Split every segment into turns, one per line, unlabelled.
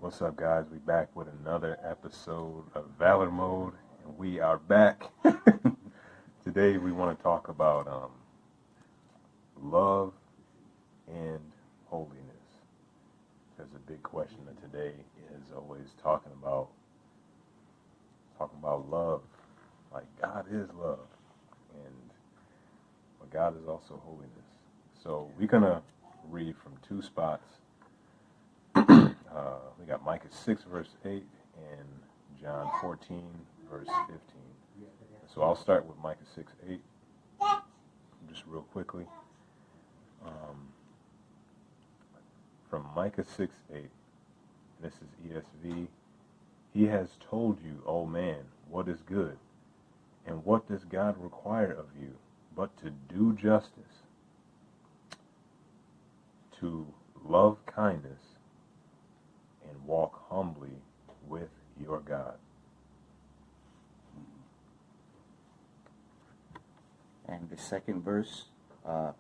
What's up, guys? We back with another episode of Valor Mode, and we are back. Today, we want to talk about love and holiness. There's a big question that today is always talking about love. Like, God is love, but God is also holiness. So we're gonna read from two spots. We got Micah 6, verse 8, and John 14, verse 15. So I'll start with Micah 6, 8, just real quickly. From Micah 6, 8, this is ESV. He has told you, O man, what is good, and what does God require of you, but to do justice, to love kindness, and walk humbly with your God.
And the second verse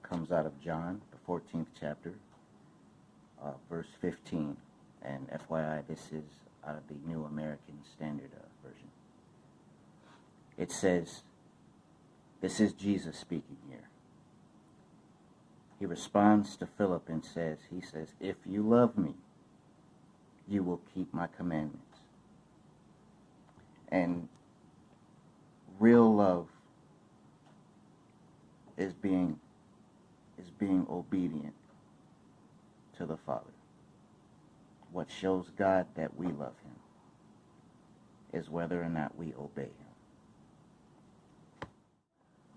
comes out of John, the 14th chapter, verse 15. And FYI, this is out of the New American Standard Version. It says, this is Jesus speaking here. He responds to Philip and says, if you love me, you will keep my commandments. And real love is being obedient to the Father. What shows God that we love him is whether or not we obey him.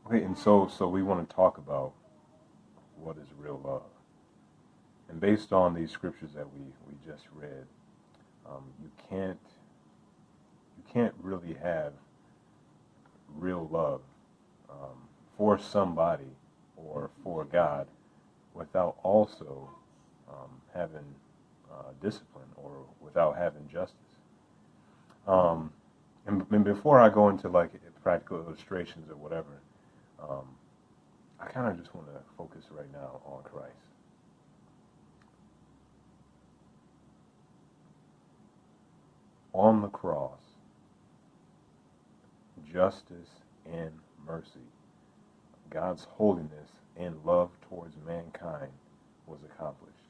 Okay, and so we want to talk about what is real love. And based on these scriptures that we just read, you can't really have real love for somebody or for God without also having discipline or without having justice. And before I go into like practical illustrations or whatever, I kind of just want to focus right now on Christ. On the cross, justice and mercy, God's holiness and love towards mankind was accomplished.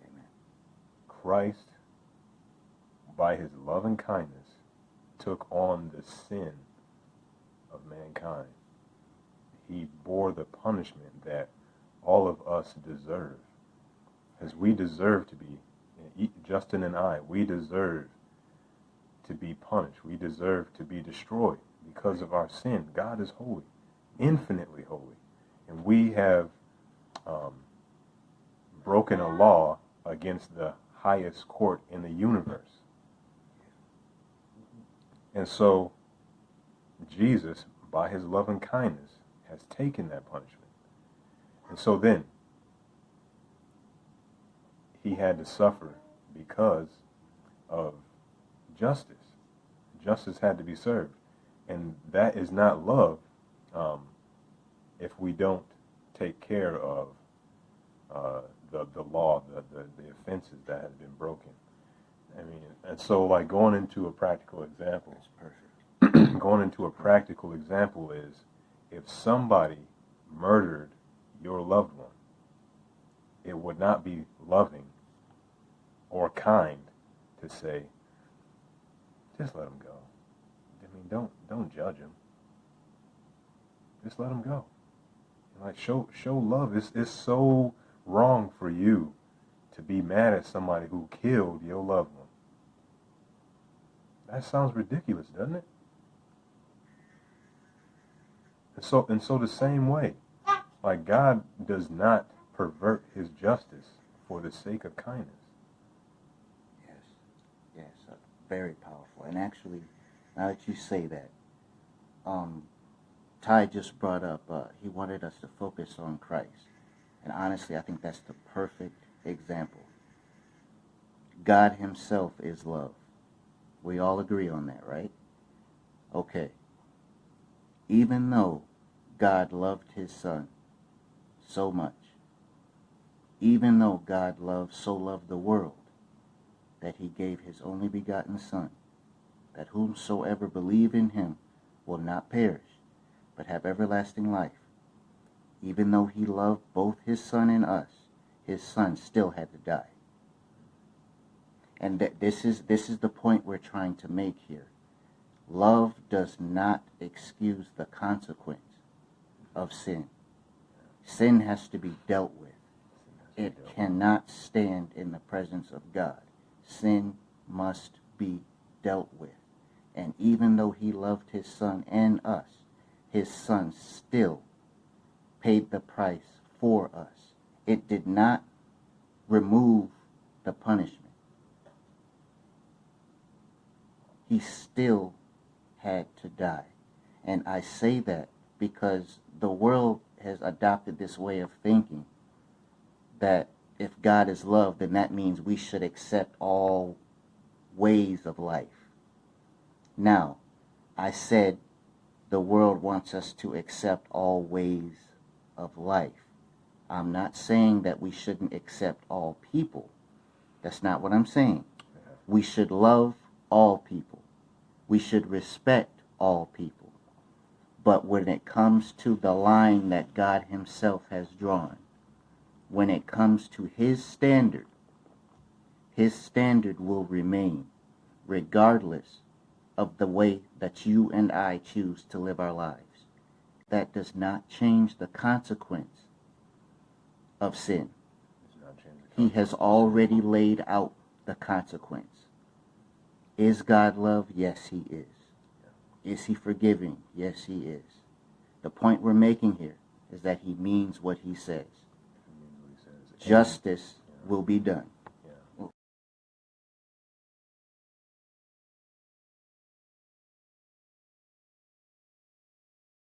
Amen.
Christ, by his love and kindness, took on the sin of mankind. He bore the punishment that all of us deserve, as we deserve to be. Justin and I, we deserve to be punished. We deserve to be destroyed because of our sin. God is holy, infinitely holy. And we have broken a law against the highest court in the universe. And so Jesus, by his love and kindness, has taken that punishment. And so then, he had to suffer because of justice. Justice had to be served. And that is not love if we don't take care of the law, the offenses that have been broken. I mean, and so like going into a practical example.
That's perfect.
Going into a practical example is if somebody murdered your loved one, it would not be loving or kind to say, just let him go. I mean, don't judge him. Just let him go. Like show love. It's so wrong for you to be mad at somebody who killed your loved one. That sounds ridiculous, doesn't it? And so the same way, like God does not pervert his justice for the sake of kindness.
Yes, very powerful. And actually, now that you say that, Ty just brought up, he wanted us to focus on Christ. And honestly, I think that's the perfect example. God himself is love. We all agree on that, right? Okay. Even though God loved his son so much, even though God so loved the world, that he gave his only begotten Son, that whomsoever believe in him will not perish, but have everlasting life. Even though he loved both his Son and us, his Son still had to die. And this is the point we're trying to make here. Love does not excuse the consequence of sin. Sin has to be dealt with. It cannot stand in the presence of God. Sin must be dealt with. And even though he loved his Son and us, his Son still paid the price for us. It did not remove the punishment. He still had to die. And I say that because the world has adopted this way of thinking that if God is love, then that means we should accept all ways of life. Now, I said the world wants us to accept all ways of life. I'm not saying that we shouldn't accept all people. That's not what I'm saying. We should love all people. We should respect all people. But when it comes to the line that God himself has drawn, when it comes to his standard will remain regardless of the way that you and I choose to live our lives. That does not change the consequence of sin. He has already laid out the consequence. Is God love? Yes, he is. Is he forgiving? Yes, he is. The point we're making here is that he means what he says. Justice will be done.